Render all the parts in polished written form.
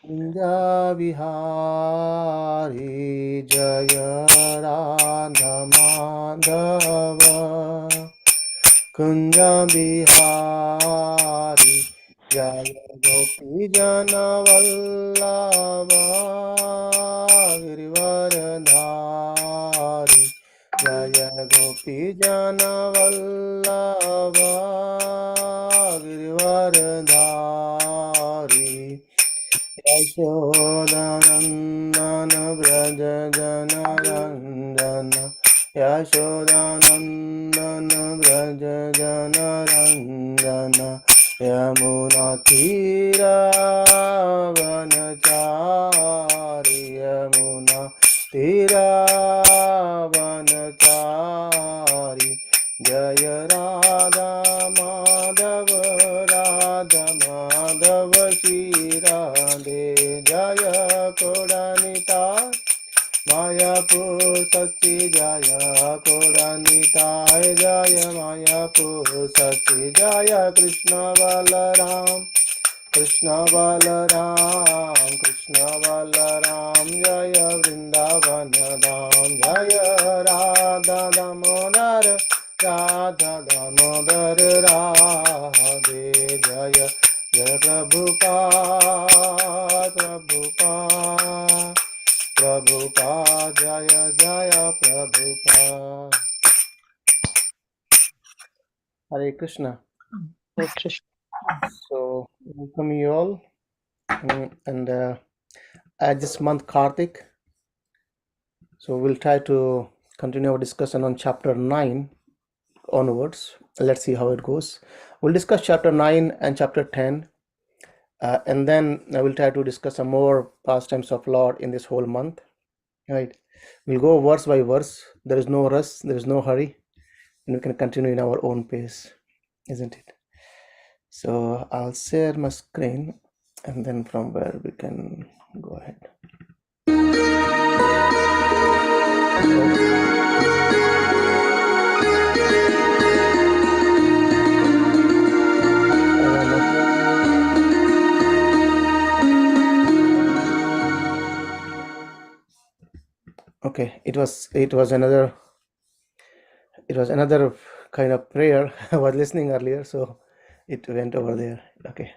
Vihari Jaya Radha Madhava Kunja Bihari Jaya Gopi Jana Vallabha Girivaradhari Jaya Gopi Jana Vallabha Girivaradhari Yashodanandana Braja Jana Randana Yashodanandana Braja Jana Randana Yamuna Tira Vanachari Yamuna Tira Vanachari Jaya Radha Madhava Radha Madhava Shri Radhe Jaya Kodanita Mayapur Sati Jaya Kodanita Jaya Mayapur Sati Jaya Krishna Balaram Krishna Balaram Krishna Balaram Jaya Vrindavana Dham Jaya Radha Damodar Radha Damodar Radhe Jaya Jaya Prabhupada Prabhupada Prabhupada Jaya Jaya Prabhupada. Hare Krishna. Hare Krishna. So welcome you all. And at this month Kartik, so we'll try to continue our discussion on chapter 9 onwards. Let's see how it goes. We'll discuss chapter 9 and chapter 10, and then I will try to discuss some more pastimes of Lord in this whole month. Right? We'll go verse by verse. There is no rush, there is no hurry, and we can continue in our own pace, isn't it? So I'll share my screen, and then from where we can go ahead. Okay, it was another kind of prayer. I was listening earlier, so it went over there. Okay,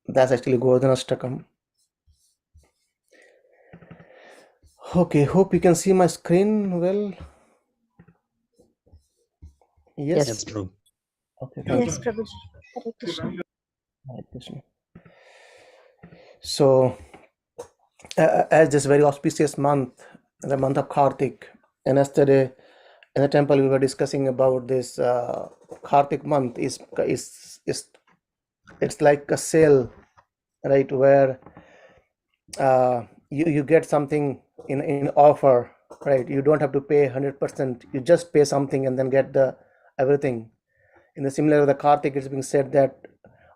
that's actually Govardhanastakam. Okay, hope you can see my screen well. Yes. Yes, Prabhu. Okay, thank Yes, you. Prabhuji. Hare Krishna. Hare Krishna. So, as this very auspicious month, the month of Kartik, and yesterday in the temple we were discussing about this Kartik month is it's like a sale, right? Where you get something in offer, right? You don't have to pay 100%. You just pay something and then get the everything. In the similar the Kartik, it's being said that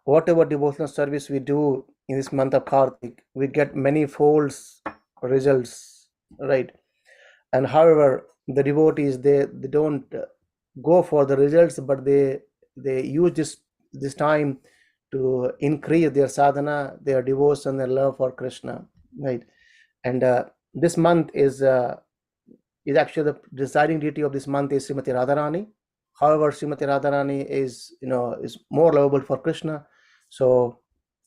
whatever devotional service we do in this month of Kartik, we get many folds results, right? And however, the devotees they don't go for the results, but they use this time to increase their sadhana, their devotion, their love for Krishna, right? And this month is actually the deciding deity of this month is Srimati Radharani. However, Srimati Radharani is more lovable for Krishna. So,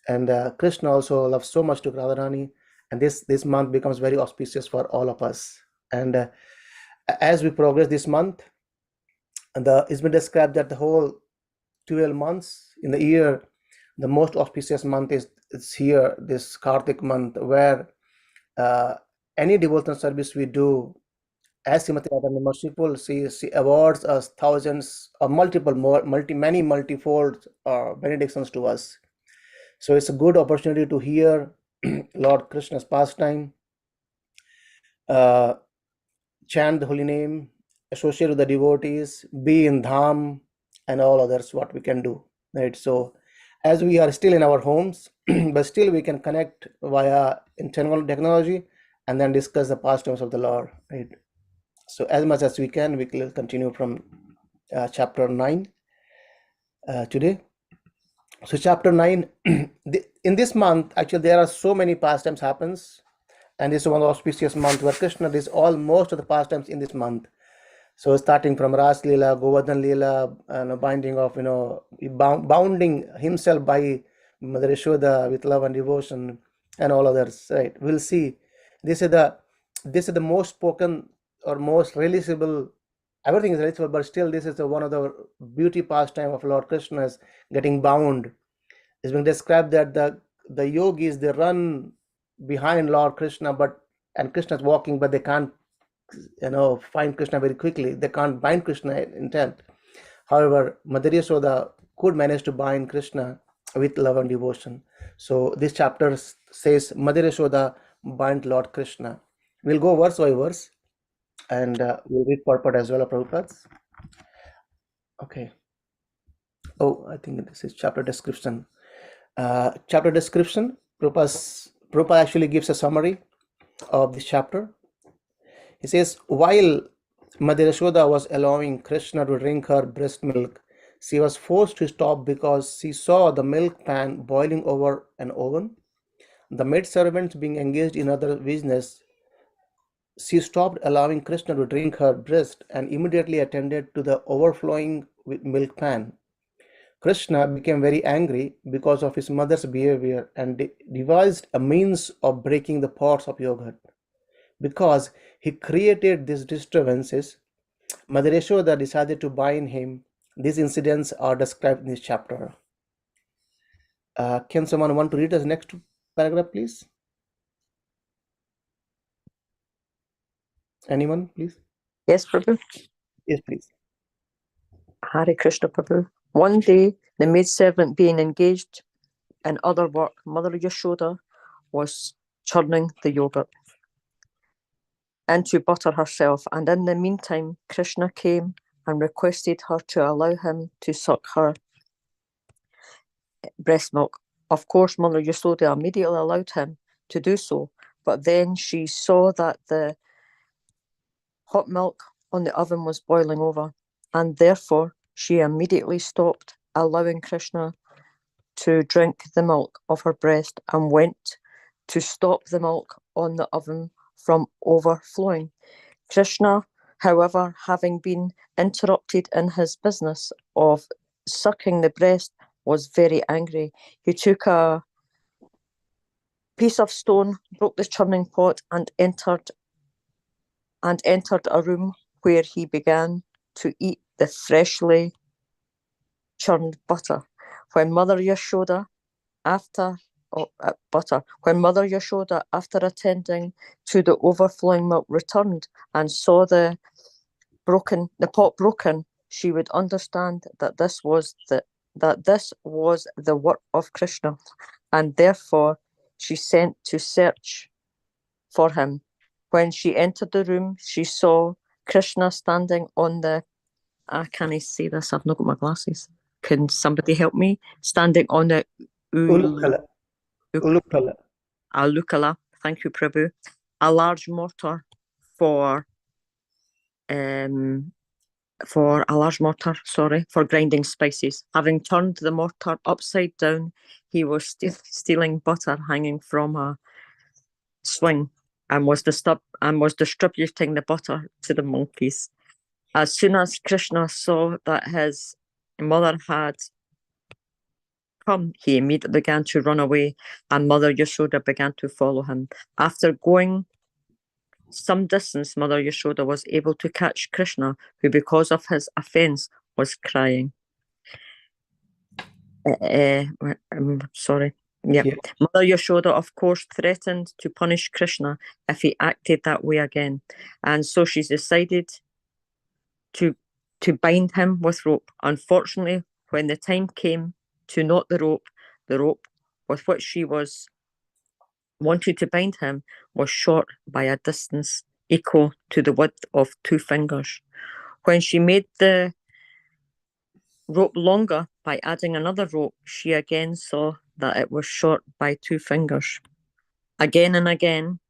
and Krishna also loves so much to Radharani, and this month becomes very auspicious for all of us. And as we progress this month, it's been described that the whole 12 months in the year, the most auspicious month is here, this Kartik month, where any devotional service we do, as Srimati Radharani merciful, she awards us thousands or many multifold benedictions to us. So it's a good opportunity to hear Lord Krishna's pastime, chant the holy name, associate with the devotees, be in dham, and all others what we can do, right? So as we are still in our homes, but still we can connect via internal technology and then discuss the pastimes of the Lord, right? So as much as we can, we will continue from chapter 9 today. So chapter 9, in this month, actually, there are so many pastimes happens. And this is one of the auspicious month where Krishna is all most of the pastimes in this month. So starting from Ras Leela, Govardhan Leela, and binding of, bounding himself by Mother Yashoda with love and devotion and all others, right? We'll see. This is the this is the most spoken or most realizable. Everything is realizable, but still, this is the one of the beauty pastime of Lord Krishna is getting bound. It's been described that the yogis, they run behind Lord Krishna, but and Krishna is walking, but they can't find Krishna very quickly. They can't bind Krishna intent. However, Mother Yasoda could manage to bind Krishna with love and devotion. So this chapter says Mother Yasoda bind Lord Krishna. We'll go verse by verse, and we'll read purport as well of Prabhupada's. Okay. Oh, I think this is chapter description. Chapter description. Prabhupada actually gives a summary of this chapter. He says, while Mother Yashoda was allowing Krishna to drink her breast milk, she was forced to stop because she saw the milk pan boiling over an oven. The maid servants being engaged in other business, she stopped allowing Krishna to drink her breast and immediately attended to the overflowing milk pan. Krishna became very angry because of his mother's behavior and devised a means of breaking the pots of yogurt. Because he created these disturbances, Mother Yashoda decided to bind him. These incidents are described in this chapter. Can someone want to read us next paragraph, please? Anyone, please? Yes, Prabhu. Yes, please. Hare Krishna, Prabhu. One day, the maidservant being engaged in other work, Mother Yashoda was churning the yogurt into butter herself, and in the meantime, Krishna came and requested her to allow him to suck her breast milk. Of course, Mother Yashoda immediately allowed him to do so, but then she saw that the hot milk on the oven was boiling over, and therefore she immediately stopped allowing Krishna to drink the milk of her breast and went to stop the milk on the oven from overflowing. Krishna, however, having been interrupted in his business of sucking the breast, was very angry. He took a piece of stone, broke the churning pot, and entered a room where he began to eat the freshly churned butter. When Mother Yashoda, after attending to the overflowing milk, returned and saw the pot broken, she would understand that this was the work of Krishna, and therefore she sent to search for him. When she entered the room, she saw Krishna standing on the I can't say this, I've not got my glasses. Can somebody help me? Standing on the Alukala, thank you, Prabhu, a large mortar for grinding spices. Having turned the mortar upside down, he was stealing butter hanging from a swing and was distributing the butter to the monkeys. As soon as Krishna saw that his mother had come, he immediately began to run away, and Mother Yashoda began to follow him. After going some distance, Mother Yashoda was able to catch Krishna, who, because of his offense, was crying. Sorry. Yep. Yeah. Mother Yashoda, of course, threatened to punish Krishna if he acted that way again, and so she decided to bind him with rope. Unfortunately, when the time came to knot the rope with which she wanted to bind him was short by a distance equal to the width of 2 fingers. When she made the rope longer by adding another rope, she again saw that it was short by 2 fingers. Again and again,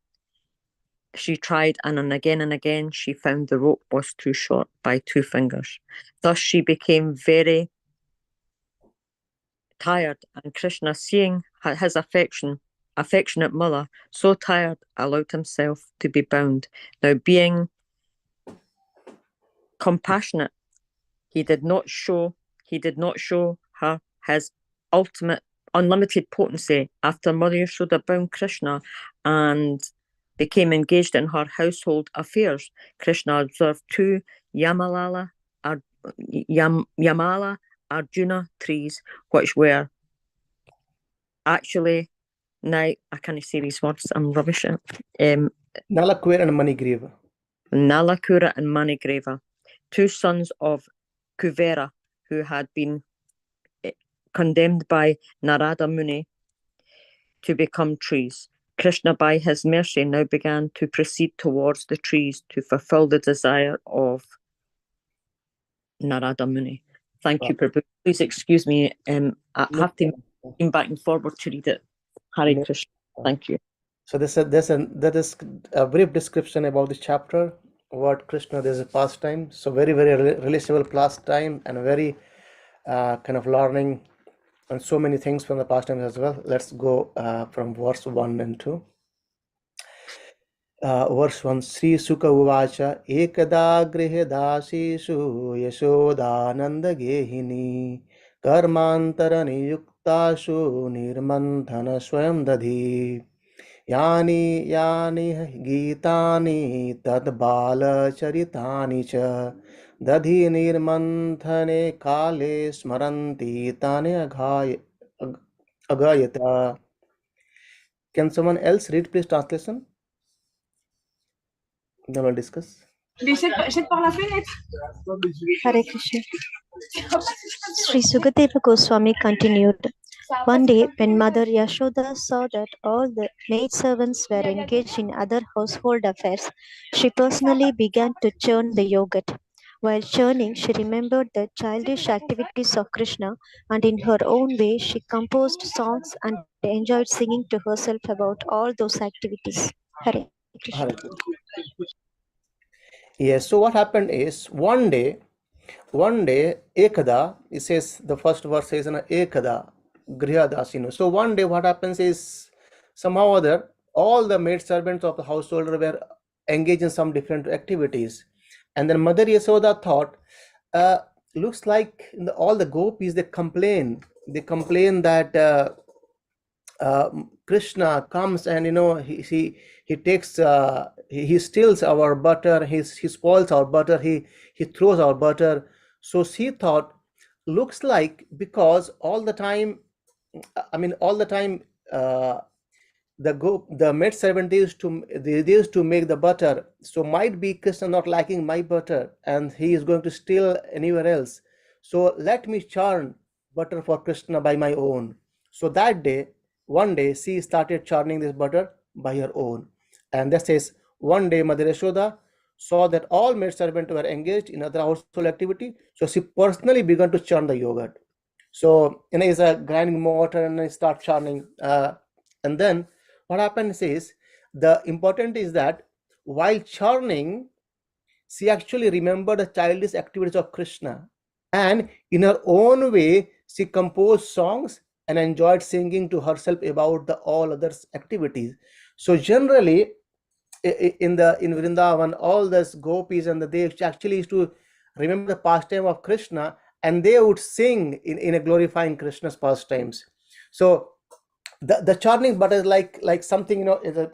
she tried, and again she found the rope was too short by 2 fingers. Thus she became very tired, and Krishna, seeing his affectionate mother, so tired, allowed himself to be bound. Now, being compassionate, he did not show her his ultimate unlimited potency. After Mother Yashoda bound Krishna and became engaged in her household affairs, Krishna observed two Yamala Arjuna trees, which were actually, now I can't say these words, I'm rubbish at Nalakwir and Manigreva. Nalakura and Manigreva, two sons of Kuvera who had been condemned by Narada Muni to become trees. Krishna, by his mercy, now began to proceed towards the trees to fulfill the desire of Narada Muni. Thank you, Prabhu. Please excuse me. I have to move back and forward to read it. Hare Krishna. Thank you. So that is a brief description about the chapter. What Krishna, there's a pastime. So very, very relatable pastime and very kind of learning and so many things from the pastime as well. Let's go from verse 1 and 2. Verse 1, Sri Sukha Uvacha Ekada Grihe Dasishu Yashodananda Gehini Karmantara Niyuktashu Nirmanthana Swayam Dadhi Yani Gitani Tad Bala Charitani Cha Dadhi Nirmanthane Kale Smaranti Tane Agayata. Can someone else read, please, translation? Then we'll discuss. Hare Krishna. Sri Sukadeva Goswami continued. One day, when Mother Yashoda saw that all the maidservants were engaged in other household affairs, she personally began to churn the yogurt. While churning, she remembered the childish activities of Krishna, and in her own way, she composed songs and enjoyed singing to herself about all those activities. Hare Krishna. Yes, so what happened is one day, Ekada, it says, the first verse says, Ekada, Grihadasinu. So one day what happens is, somehow or other, all the maid servants of the household were engaged in some different activities. And then Mother Yasoda thought, looks like all the gopis, they complain that Krishna comes and he takes he steals our butter, he spoils our butter, he throws our butter. So she thought, looks like, because all the time the maid servant used to make the butter, so might be Krishna not liking my butter and he is going to steal anywhere else, so let me churn butter for Krishna by my own. So one day she started churning this butter by her own. And that says, one day Mother Yashoda saw that all maid servants were engaged in other household activity, so she personally began to churn the yogurt. So is a grinding mortar and I start churning, and then what happens is, the important is that while churning, she actually remembered the childish activities of Krishna, and in her own way she composed songs and enjoyed singing to herself about the all other activities. So generally in Vrindavan, all those gopis and they actually used to remember the pastime of Krishna, and they would sing in a glorifying Krishna's pastimes. So the churning butter is like something, is the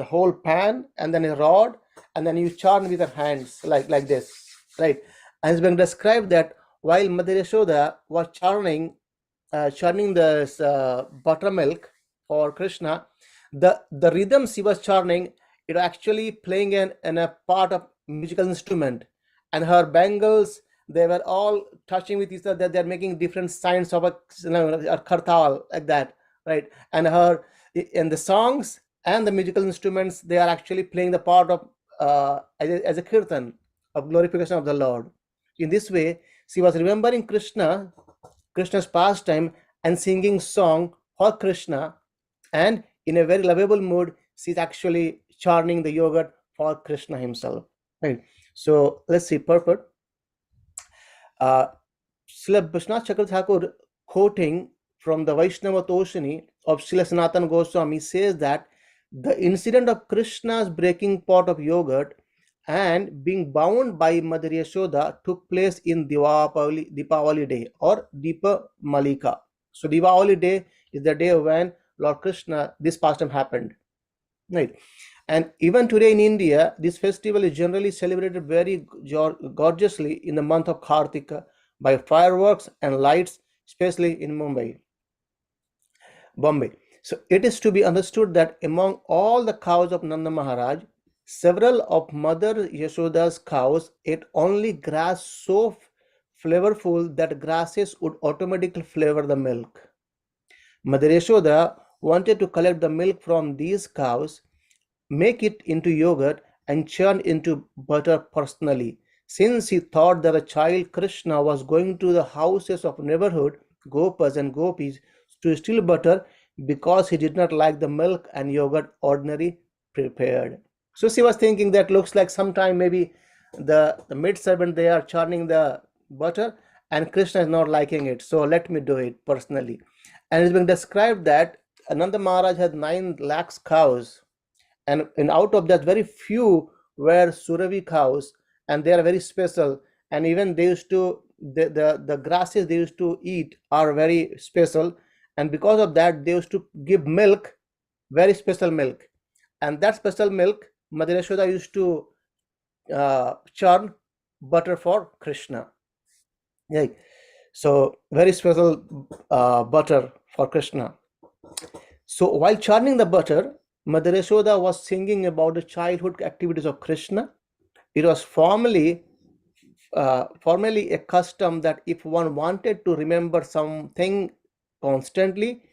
whole pan and then a rod, and then you churn with your hands like this, right? And it's been described that while Mother Yashoda was churning this buttermilk for Krishna, the rhythm she was churning, it actually playing in a part of musical instrument, and her bangles, they were all touching with each other. They're making different signs of a kartal, like that, right? And the songs and the musical instruments, they are actually playing the part of as a kirtan of glorification of the Lord. In this way, she was remembering Krishna's pastime and singing song for Krishna, and in a very lovable mood, she's actually churning the yogurt for Krishna himself, right? So let's see, purport. Srila Vishwanath Chakravarti Thakur quoting from the Vaishnava Toshini of Srila Sanatana Goswami says that the incident of Krishna's breaking pot of yogurt and being bound by Mother Yashoda took place in Deepavali day or Deepa Malika. So Deepavali day is the day when Lord Krishna, this pastime happened, right? And even today in India, this festival is generally celebrated very gorgeously in the month of Kartika by fireworks and lights, especially in Bombay. So it is to be understood that among all the cows of Nanda Maharaj, several of Mother Yashoda's cows ate only grass so flavorful that grasses would automatically flavor the milk. Mother Yashoda wanted to collect the milk from these cows, make it into yogurt, and churn into butter personally, since he thought that a child Krishna was going to the houses of neighborhood gopas and gopis to steal butter because he did not like the milk and yogurt ordinarily prepared. So she was thinking that looks like sometime maybe the maid servant, they are churning the butter and Krishna is not liking it, so let me do it personally. And it's been described that Ananda Maharaj had 9 lakhs cows, and out of that very few were Suravi cows, and they are very special, and even they used to the grasses they used to eat are very special, and because of that they used to give milk, very special milk, and that special milk Mother Yashoda used to churn butter for Krishna. Yeah. So very special butter for Krishna. So while churning the butter, Mother Yashoda was singing about the childhood activities of Krishna. It was formerly a custom that if one wanted to remember something constantly,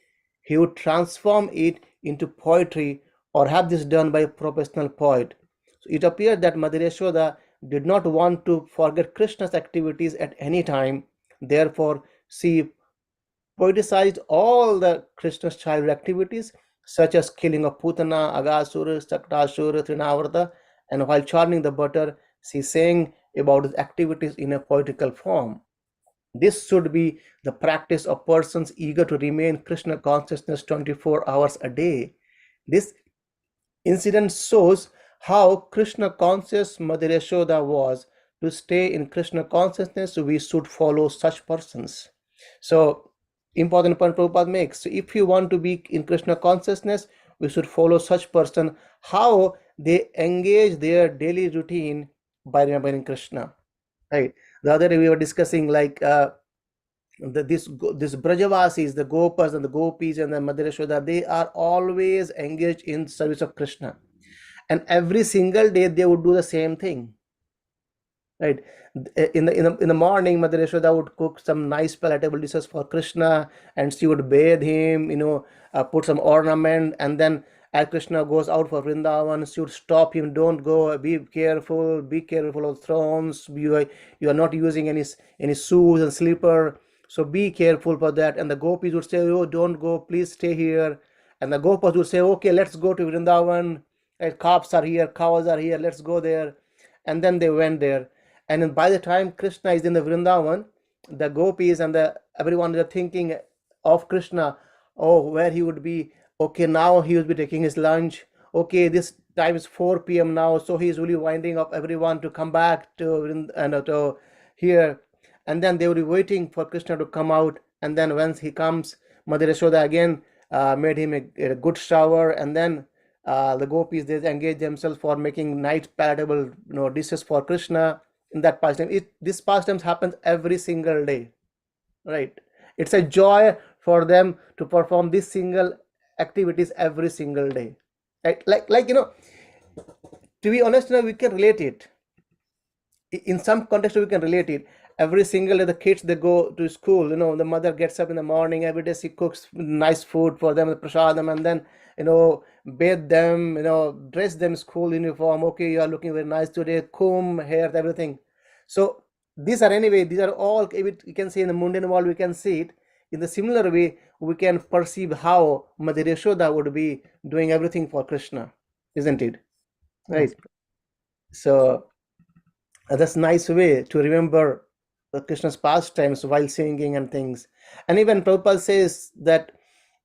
he would transform it into poetry or have this done by a professional poet. So it appeared that Mother Yashoda did not want to forget Krishna's activities at any time. Therefore, she poeticized all the Krishna's childhood activities, such as killing of Putana, Agasura, Saktasura, Trinavarta, and while churning the butter, she sang about his activities in a poetical form. This should be the practice of persons eager to remain Krishna consciousness 24 hours a day. This incident shows how Krishna conscious Mother Yashoda was. To stay in Krishna consciousness, we should follow such persons. So, important point Prabhupada makes. So if you want to be in Krishna consciousness, we should follow such person, how they engage their daily routine by remembering Krishna. Right. The other day we were discussing like this Brajavasis, the Gopas and the Gopis and the Mother Yashoda, they are always engaged in service of Krishna, and every single day they would do the same thing. Right. In the morning, Mother Yashoda would cook some nice palatable dishes for Krishna, and she would bathe him, put some ornament, and then as Krishna goes out for Vrindavan, she would stop him. Don't go. Be careful of thrones. You are not using any shoes and slipper. So be careful for that. And the gopis would say, "Oh, don't go. Please stay here." And the gopas would say, "Okay, let's go to Vrindavan. Right, calves are here, cows are here. Let's go there." And then they went there. And by the time Krishna is in the Vrindavan, the gopis and everyone are thinking of Krishna. Oh, where he would be. Okay, now he will be taking his lunch. Okay, this time is 4 p.m. now, so he's really winding up everyone to come back to here. And then they will be waiting for Krishna to come out. And then once he comes, Mother Yashoda again made him a good shower, and then the gopis, they engage themselves for making nice palatable dishes for Krishna in that pastime. This pastime happens every single day, right? It's a joy for them to perform these single activities every single day. Like to be honest, we can relate it. In some context, we can relate it. Every single day, the kids, they go to school. The mother gets up in the morning. Every day, she cooks nice food for them, the prasadam, and then bathe them, dress them school uniform. Okay, you are looking very nice today. Comb, hair, everything. So these are all, you can see in the mundane world, we can see it. In the similar way, we can perceive how Mother Yashoda would be doing everything for Krishna, isn't it? Right. Yes. So that's a nice way to remember Krishna's pastimes while singing and things. And even Prabhupada says that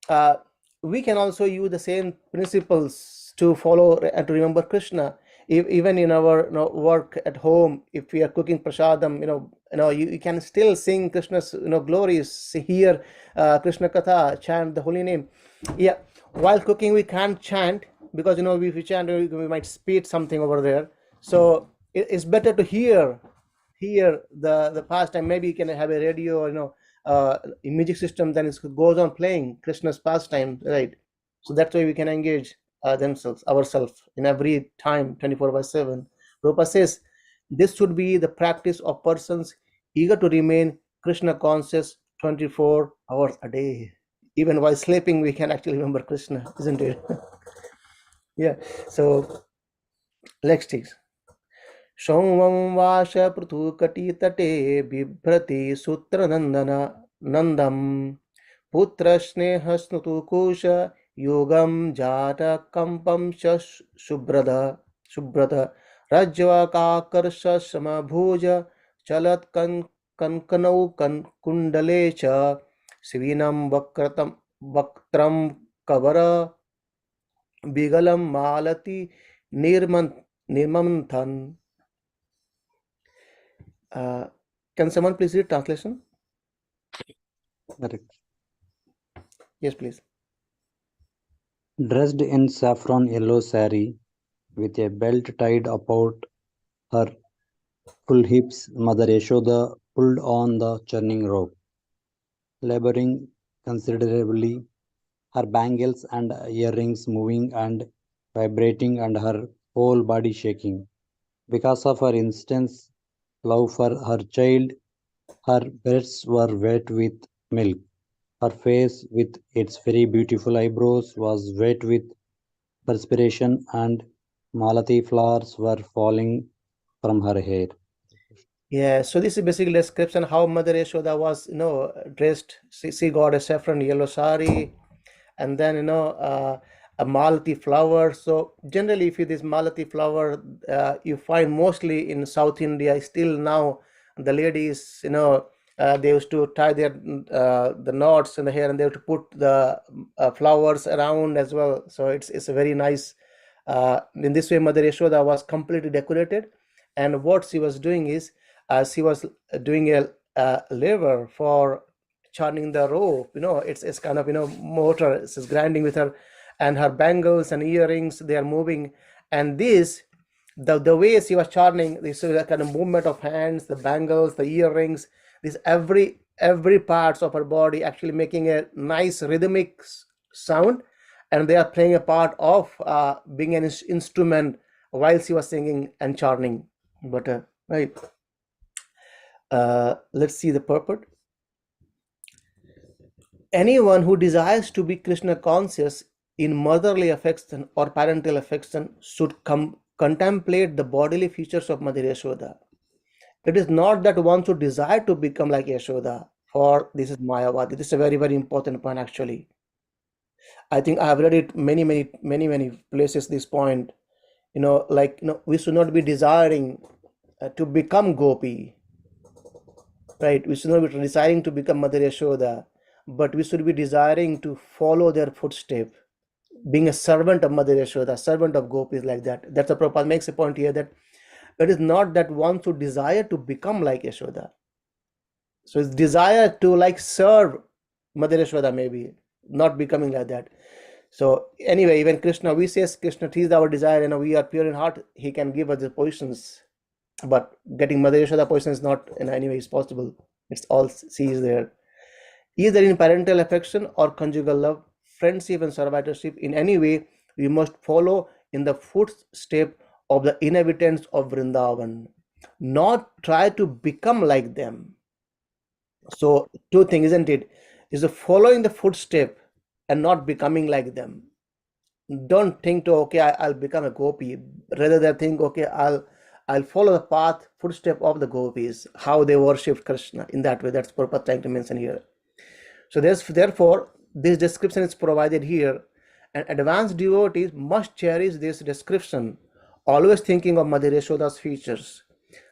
uh, we can also use the same principles to follow and to remember Krishna. Even in our work at home, if we are cooking prasadam, you can still sing Krishna's glories, hear Krishna Katha, chant the holy name. Yeah, while cooking we can't chant because if we chant we might spit something over there. So it's better to hear the pastime. Maybe you can have a radio or music system, then it goes on playing Krishna's pastime, right? So that's why we can engage ourselves in every time 24/7. Prabhupada says this should be the practice of persons eager to remain Krishna conscious 24 hours a day. Even while sleeping we can actually remember Krishna, isn't it? Yeah. So next is शौवं वाश पृथुकटितटे बिभ्रति सूत्रनन्दन नन्दं पुत्रस्नेहस्नुतुकुश योगं जातकम्पं च शुभ्रत रज्ज्वकाकर्षसमभुज चलत् कङ्कणौ कुण्डले च शिवीनं वक्त्रं कवर बिगलं मालति निर्मन्थन्. Can someone please read translation? Correct. Yes, please. Dressed in saffron yellow saree, with a belt tied about her full hips, Mother Yashoda pulled on the churning rope, laboring considerably, her bangles and earrings moving and vibrating and her whole body shaking. Because of her intense love for her child, her breasts were wet with milk. Her face, with its very beautiful eyebrows, was wet with perspiration, and malati flowers were falling from her hair. Yeah, so this is basically a description how Mother Yashoda was, dressed. She got a saffron yellow sari, and then a malati flower. So generally, if you this malati flower, you find mostly in South India. Still now, the ladies, they used to tie their the knots in the hair, and they have to put the flowers around as well. So it's a very nice. In this way, Mother Yashoda was completely decorated, and what she was doing is she was doing a lever for churning the rope. It's kind of motor. It's grinding with her, and her bangles and earrings, they are moving, and this the way she was churning, this is a kind of movement of hands, the bangles, the earrings, this every parts of her body actually making a nice rhythmic sound, and they are playing a part of being an instrument while she was singing and churning. But right, let's see the purport. Anyone who desires to be Krishna conscious in motherly affection or parental affection should contemplate the bodily features of Mother Yashoda. It is not that one should desire to become like Yashoda, for this is Mayavadi. This is a very, very important point actually. I think I have read it many places this point. We should not be desiring to become Gopi, right? We should not be desiring to become Mother Yashoda, but we should be desiring to follow their footstep, being a servant of Mother Yashoda, servant of Gopis, like that. That's the Prabhupada makes a point here, that it is not that one should desire to become like Yashoda. So it's desire to serve Mother Yashoda, maybe not becoming like that. So anyway, even Krishna, we say Krishna, he is our desire, and we are pure in heart, he can give us the positions, but getting Mother Yashoda position is not in any way is possible. It's all she is there. Either in parental affection or conjugal love, friendship and servitorship, in any way, we must follow in the footstep of the inhabitants of Vrindavan, not try to become like them. So two things, isn't it? Is the following the footstep and not becoming like them. Don't think to, okay, I'll become a gopi. Rather than think, okay, I'll follow the path, footstep of the gopis, how they worship Krishna. In that way, that's Prabhupada trying to mention here. So therefore, this description is provided here, and advanced devotees must cherish this description, always thinking of Mother Yashoda's features,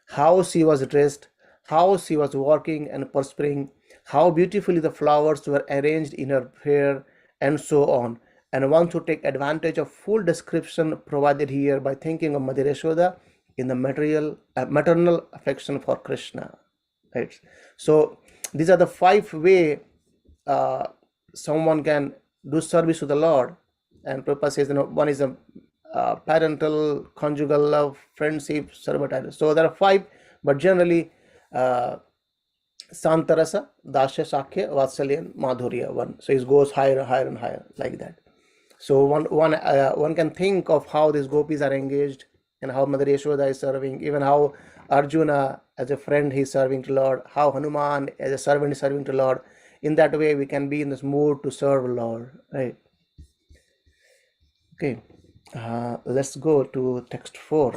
how she was dressed, how she was working and prospering, how beautifully the flowers were arranged in her hair, and so on. And one should take advantage of full description provided here by thinking of Mother Yashoda in the maternal affection for Krishna. Right. So these are the 5 way uh, someone can do service to the Lord. And Prabhupada says, one is a parental, conjugal love, friendship, servitude. So there are 5, but generally uh, Santarasa, Dasya, Sakya, Vatsalya, and Madhurya. One. So it goes higher and higher and higher like that. So one can think of how these gopis are engaged and how Mother Yashoda is serving, even how Arjuna as a friend he's serving to Lord, how Hanuman as a servant is serving to Lord. In that way, we can be in this mood to serve Lord, right? Okay, let's go to text 4.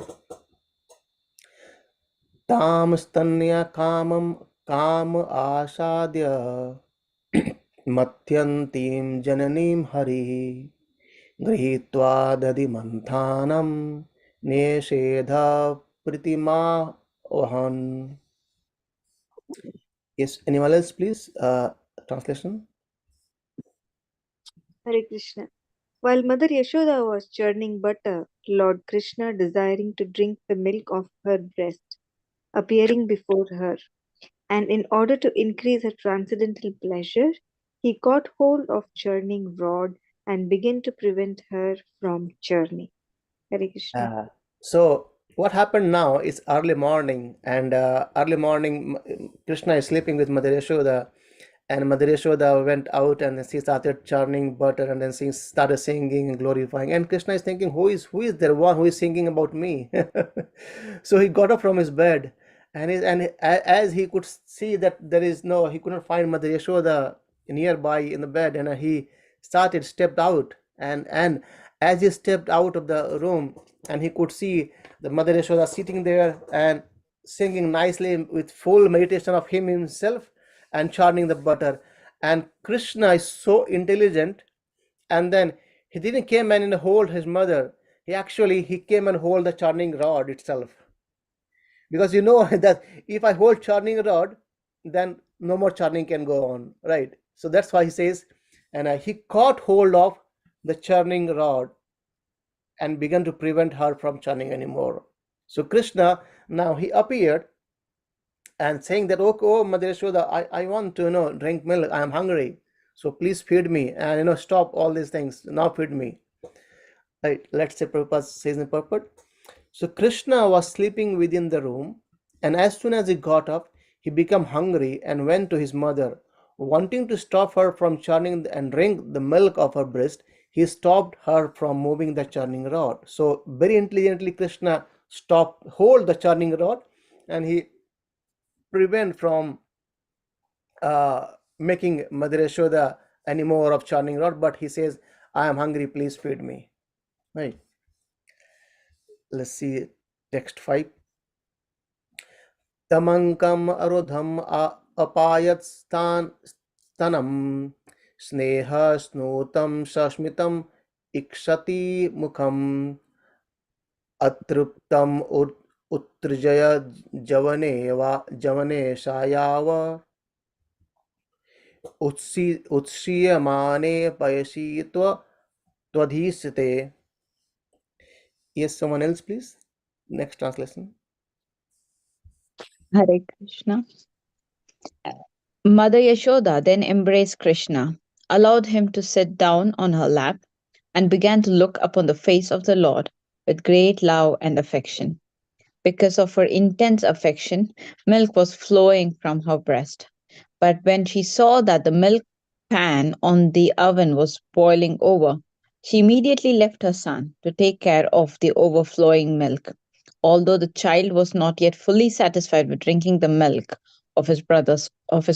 Tam stanya kamam kam asadya matyantim jananim hari गृहीत्वा दधिमन्थानं निषेधा pritima ohan. Yes, anyone else, please? Translation. Hare Krishna. While Mother Yashoda was churning butter, Lord Krishna, desiring to drink the milk of her breast, appearing before her, and in order to increase her transcendental pleasure, he caught hold of churning rod and began to prevent her from churning. Hare Krishna. So what happened now is early morning, and early morning Krishna is sleeping with Mother Yashoda, and Mother Yashoda went out and she started churning butter, and then she started singing and glorifying. And Krishna is thinking, who is there one who is singing about me? So he got up from his bed, and as he could see that he could not find Mother Yashoda nearby in the bed, and he stepped out, and as he stepped out of the room, and he could see the Mother Yashoda sitting there and singing nicely with full meditation of him himself and churning the butter. And Krishna is so intelligent, and then he didn't came and hold his mother. He came and hold the churning rod itself, because that if I hold churning rod, then no more churning can go on, right? So that's why he says, and he caught hold of the churning rod and began to prevent her from churning anymore. So Krishna, now he appeared and saying that, oh Mother Yashoda, I want to drink milk, I am hungry, so please feed me, and stop all these things, now feed me. Right, let's say Prabhupada says in purport. So Krishna was sleeping within the room, and as soon as he got up, he became hungry and went to his mother. Wanting to stop her from churning and drink the milk of her breast, he stopped her from moving the churning rod. So very intelligently Krishna hold the churning rod, and he prevent from making Mother Yashoda any more of churning rod, but he says, I am hungry, please feed me. Right. Let's see text 5. Tamankam arudham apayat stanam sneha snutam sashmitam ikshati mukham atruptam utrjaya javane shayava utshiyamane payashitva twadhisite. Yes, someone else, please. Next translation. Hare Krishna. Mother Yashoda then embraced Krishna, allowed him to sit down on her lap, and began to look upon the face of the Lord with great love and affection. Because of her intense affection, milk was flowing from her breast. But when she saw that the milk pan on the oven was boiling over, she immediately left her son to take care of the overflowing milk, although the child was not yet fully satisfied with drinking the milk of his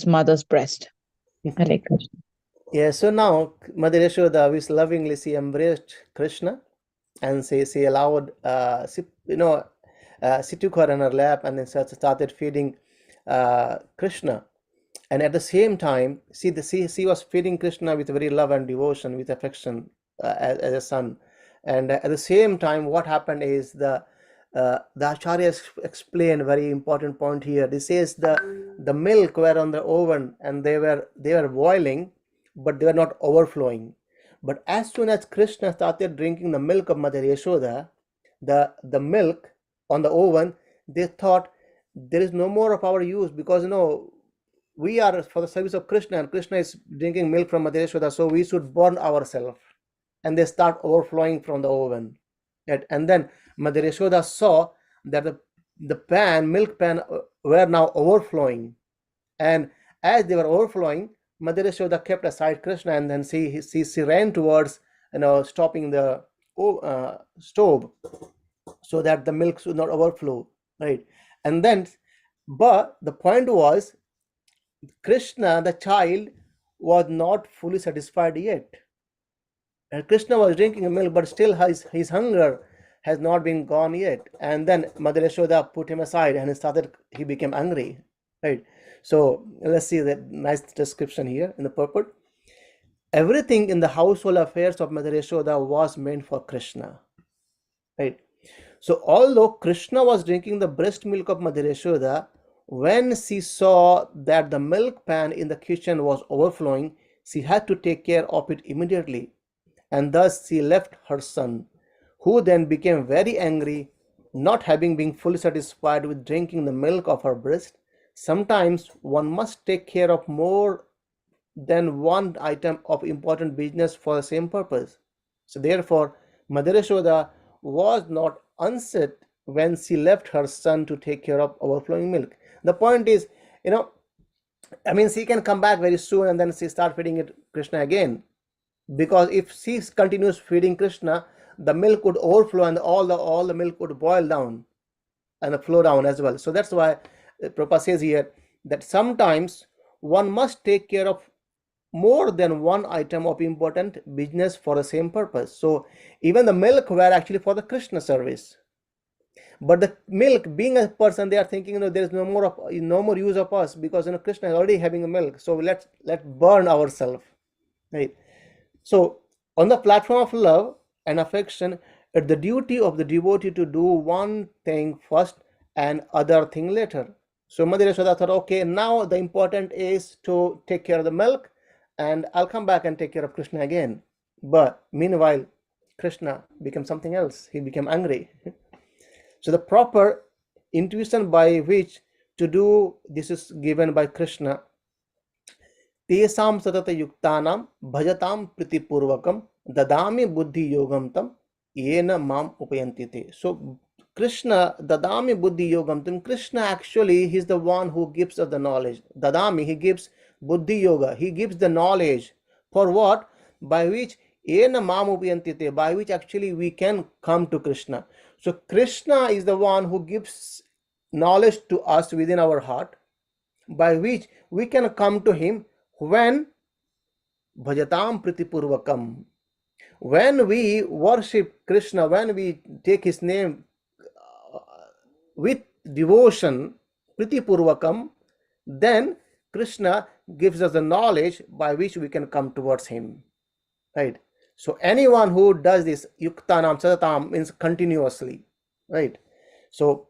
mother's breast. Hare Krishna. Yeah, so now Mother Yashoda is lovingly she embraced Krishna, and she allowed she took her on her lap and then started feeding Krishna. And at the same time, she was feeding Krishna with very love and devotion, with affection, as a son. And at the same time, what happened is the acharyas explain very important point here. This says the milk were on the oven and they were boiling, but they were not overflowing. But as soon as Krishna started drinking the milk of Mother Yashoda, the milk on the oven, they thought there is no more of our use, because we are for the service of Krishna and Krishna is drinking milk from Mother Yashoda, so we should burn ourselves. And they start overflowing from the oven. And then Mother Yashoda saw that the milk pan were now overflowing. And as they were overflowing, Mother Yashoda kept aside Krishna, and then she ran towards stopping the stove so that the milk should not overflow, right? And then, but the point was, Krishna, the child, was not fully satisfied yet. And Krishna was drinking milk, but still his hunger has not been gone yet. And then Mother Yashoda put him aside, and he became angry, right? So let's see that nice description here in the purport. Everything in the household affairs of Mother Yashoda was meant for Krishna, right? So although Krishna was drinking the breast milk of Mother Yashoda, when she saw that the milk pan in the kitchen was overflowing, she had to take care of it immediately. And thus she left her son, who then became very angry, not having been fully satisfied with drinking the milk of her breast. Sometimes one must take care of more than one item of important business for the same purpose. So therefore, Mother Yashoda was not unset when she left her son to take care of overflowing milk. The point is, she can come back very soon and then she start feeding it Krishna again. Because if she continues feeding Krishna, the milk would overflow and all the milk would boil down and flow down as well. So that's why Prabhupada says here that sometimes one must take care of more than one item of important business for the same purpose. So even the milk were actually for the Krishna service. But the milk, being a person, they are thinking, there is no more use of us, because Krishna is already having the milk. So let's burn ourselves, right? So on the platform of love and affection, it's the duty of the devotee to do one thing first and other thing later. So Mother Yashoda thought, okay, now the important is to take care of the milk, and I'll come back and take care of Krishna again. But meanwhile, Krishna became something else. He became angry. So the proper intuition by which to do this is given by Krishna. Tesam satata yuktanam bhajatam pritipurvakam dadami buddhi yogam tam yena mam upayantite. So Krishna, dadami buddhi yogam tam, Krishna actually, he's the one who gives us the knowledge. Dadami, he gives buddhi yoga, he gives the knowledge. For what? By which yena mam upayantite, by which actually we can come to Krishna. So Krishna is the one who gives knowledge to us within our heart, by which we can come to him when bhajatam pritipurvakam, when we worship Krishna, when we take his name with devotion, pritipurvakam, then Krishna gives us the knowledge by which we can come towards him, right? So anyone who does this yuktanam satatam means continuously, right? So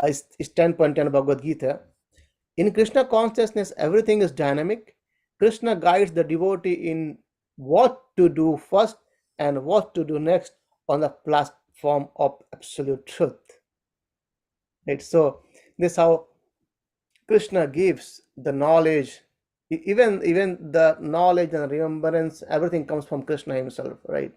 it's 10.10 Bhagavad Gita. In Krishna consciousness, everything is dynamic. Krishna guides the devotee in what to do first and what to do next on the platform of absolute truth. Right? So this is how Krishna gives the knowledge. Even the knowledge and remembrance, everything comes from Krishna himself, right?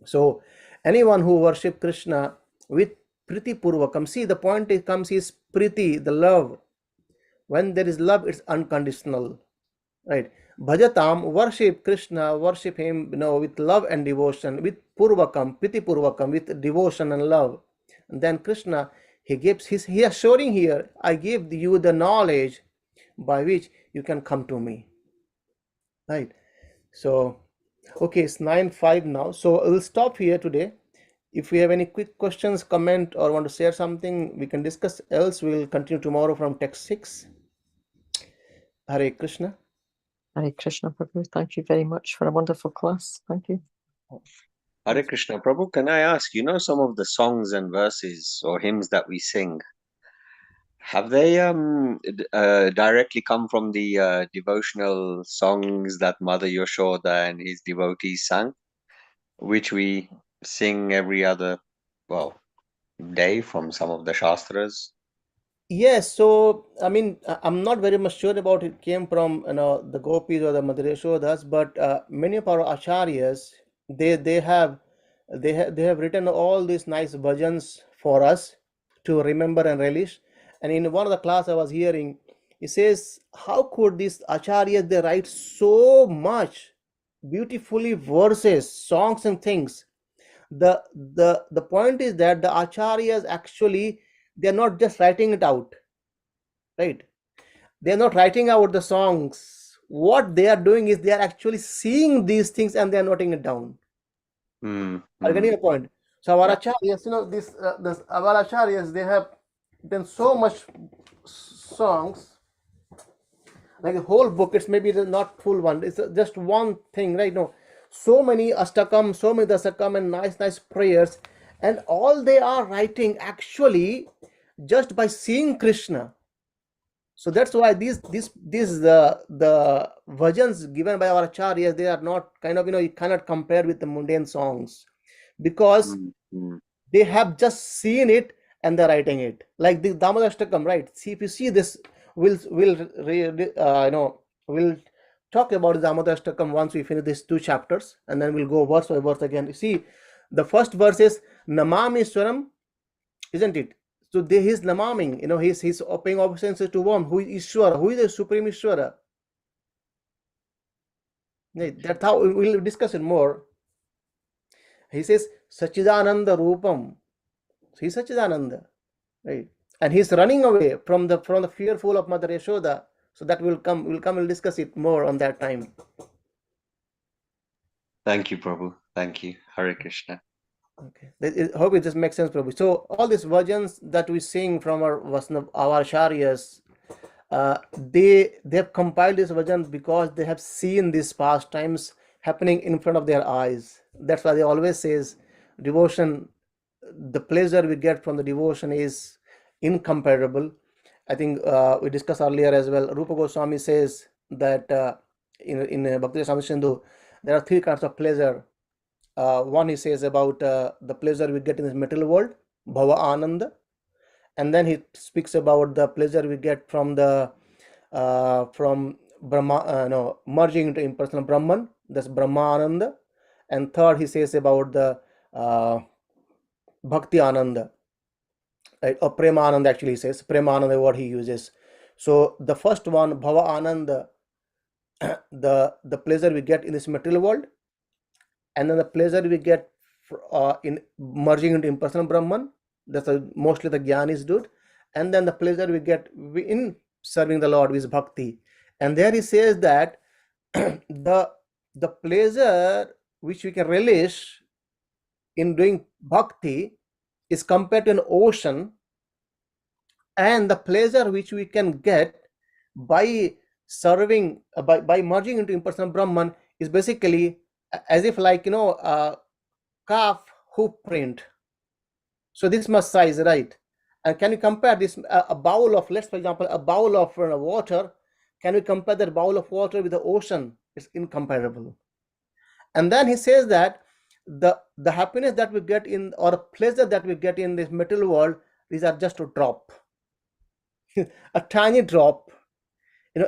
So anyone who worship Krishna with priti purvakam, see, the point comes is priti, the love. When there is love, it's unconditional, right? Bhajatam, worship Krishna, worship him, with love and devotion, with purvakam, priti purvakam, with devotion and love. And then Krishna, he is showing here, I give you the knowledge by which you can come to me, right? So okay, it's 9:05 now, so we'll stop here today. If we have any quick questions, comment, or want to share something, we can discuss. Else we'll continue tomorrow from text 6. Hare Krishna. Hare Krishna, Prabhu. Thank you very much for a wonderful class. Thank you. Hare Krishna, Prabhu, can I ask, some of the songs and verses or hymns that we sing, have they directly come from the devotional songs that Mother Yashoda and his devotees sang, which we sing every other, well, day from some of the Shastras? Yes, so I mean, I'm not very much sure about it came from the gopis or the Madhureshwadas, but many of our acharyas they have they have written all these nice bhajans for us to remember and relish. And in one of the class I was hearing, it says, how could these acharyas they write so much beautifully verses, songs and things. The point is that the acharyas actually they're not just writing it out, right? They're not writing out the songs. What they are doing is they are actually seeing these things and they are noting it down. Hmm. Are you getting the point? So our Yeah. acharyas, this our acharyas, they have done so much songs, like a whole book. It's maybe not full one. It's just one thing, right? No, so many astakam, so many dasakam, and nice prayers, and all they are writing actually just by seeing Krishna. So that's why these the bhajans given by our acharyas, they are not kind of, you cannot compare with the mundane songs, because Hmm. they have just seen it and they're writing it, like the Damadashtakam, right? See, if you see this, we'll talk about the Damadashtakam once we finish these two chapters, and then we'll go verse by verse again. You see, the first verse is Namami Swaram, isn't it? So he's namaming, he's paying obeisances to one who is Ishwara, who is the supreme Ishwara. That's how we'll discuss it more. He says Sachidananda Rupam. So he's Sachidananda, right? And he's running away from the fearful of Mother Yashoda. So that we'll discuss it more on that time. Thank you, Prabhu. Thank you. Hare Krishna. Okay, I hope it just makes sense, Prabhu. So all these versions that we sing from our acharyas, they've compiled these versions because they have seen these pastimes happening in front of their eyes. That's why they always says devotion, the pleasure we get from the devotion is incomparable. I think we discussed earlier as well. Rupa Goswami says that in Bhakti Rasamrita Sindhu, there are three kinds of pleasure. One, he says about the pleasure we get in this material world, bhava ananda, and then he speaks about the pleasure we get from the from Brahma, no, merging into impersonal Brahman, that's Brahmananda. And third, he says about the Bhakti Ananda, right? Or Premananda, actually, he says Premananda, what he uses. So the first one, Bhava Ananda, the pleasure we get in this material world, and then the pleasure we get in merging into impersonal Brahman, that's mostly the Gyanis do it, and then the pleasure we get in serving the Lord is Bhakti. And there he says that the pleasure which we can relish in doing Bhakti is compared to an ocean, and the pleasure which we can get by serving by merging into impersonal Brahman is basically as if like a calf hoof print. So this much size, right? And can you compare this a bowl of, let's for example, a bowl of water? Can we compare that bowl of water with the ocean? It's incomparable. And then he says that the happiness that we get in, or pleasure that we get in this material world, these are just a drop, a tiny drop.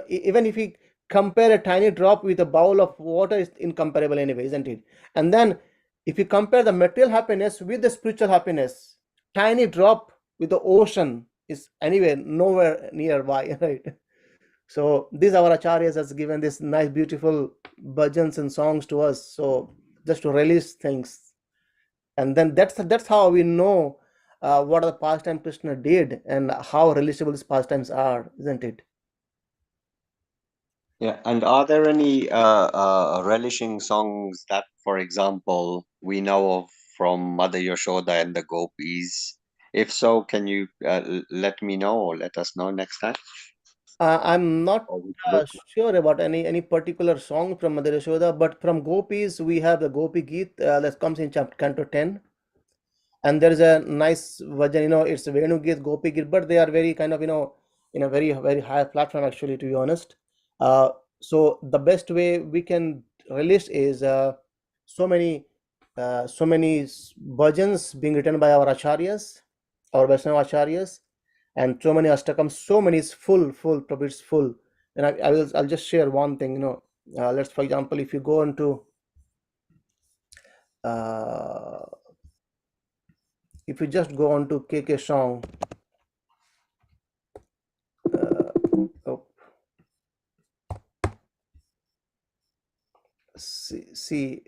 Even if we compare a tiny drop with a bowl of water, it's incomparable anyway, isn't it? And then if you compare the material happiness with the spiritual happiness, tiny drop with the ocean is anyway nowhere nearby, right? So these our acharyas has given this nice beautiful bhajans and songs to us, so just to release things. And then that's how we know what the pastime Krishna did and how relatable these pastimes are, isn't it? Yeah, and are there any relishing songs that, for example, we know of from Mother Yashoda and the gopis? If so, can you let me know or let us know next time? I'm not Or which book? sure about any particular song from Mother Yashoda, but from Gopis we have the Gopi Geet that comes in Canto 10, and there is a nice version. It's Venu Geet, Gopi Geet, but they are very kind of in a very very high platform actually, to be honest. So the best way we can release is so many bhajans being written by our acharyas, our Vaishnava acharyas, and so many astakams, so many is full, Prabhu, it's full. And I'll just share one thing. Let's, for example, if you go into if you just go on to KK song, oh, see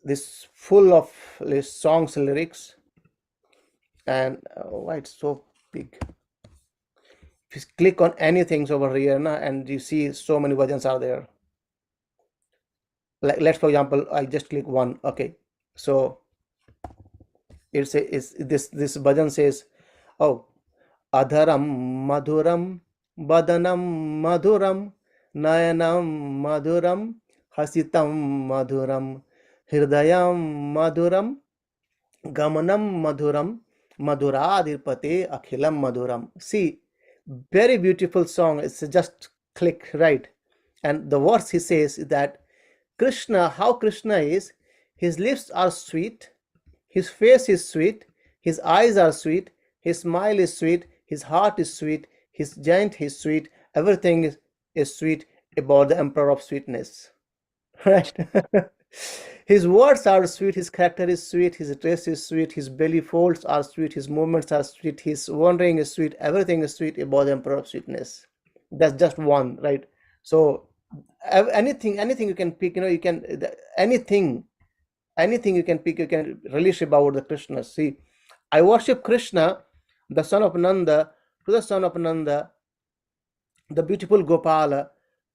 this full of songs and lyrics, and why it's so big. If you click on anything over here, and you see so many versions are there. Like, let's, for example, I just click one. Okay, so it's this bhajan says, oh, adharam madhuram badanam madhuram nayanam madhuram hasitam madhuram hridayam madhuram gamanam madhuram madhuradirpate akhilam madhuram. See, very beautiful song. It's just click, right? And the words he says is that Krishna, how Krishna is, his lips are sweet, his face is sweet, his eyes are sweet, his smile is sweet, his heart is sweet, his giant is sweet, everything is sweet about the emperor of sweetness. Right? His words are sweet, his character is sweet, his dress is sweet, his belly folds are sweet, his movements are sweet, his wandering is sweet, everything is sweet about the emperor of sweetness. That's just one, right? So anything you can pick, you can anything you can pick, you can release about the Krishna. See, I worship Krishna, the son of Nanda, to the son of Nanda, the beautiful Gopala,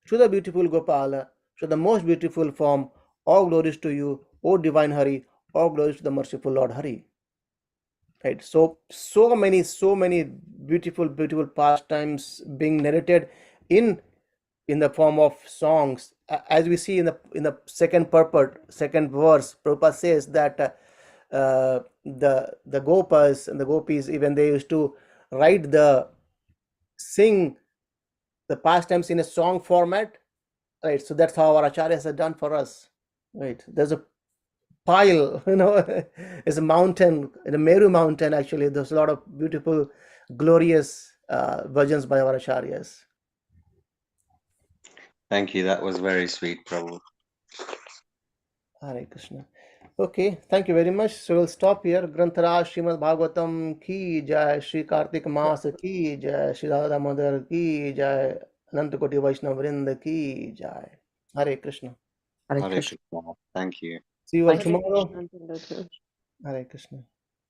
to the beautiful Gopala, to the most beautiful form. All glories to you, O divine Hari. All glories to the merciful Lord Hari. Right. So many beautiful pastimes being narrated in the form of songs, as we see in the second purport, second verse. Prabhupada says that the gopas and the gopis, even they used to sing the pastimes in a song format, right? So that's how our acharyas have done for us, right? There's a pile, it's a mountain, in a Meru mountain actually. There's a lot of beautiful, glorious versions by our acharyas. Thank you. That was very sweet, Prabhu. Hare Krishna. Okay, thank you very much. So we'll stop here. Granthara Srimad Bhagavatam ki jai, Shri Kartik Maas ki jai, Shri Radha Madhar ki jai, Anantakoti Vaishnav Vrinda ki jai. Hare Krishna. Hare Hare Krishna. Krishna. Thank you. See you all Thank you. tomorrow. Hare Krishna. Hare Krishna.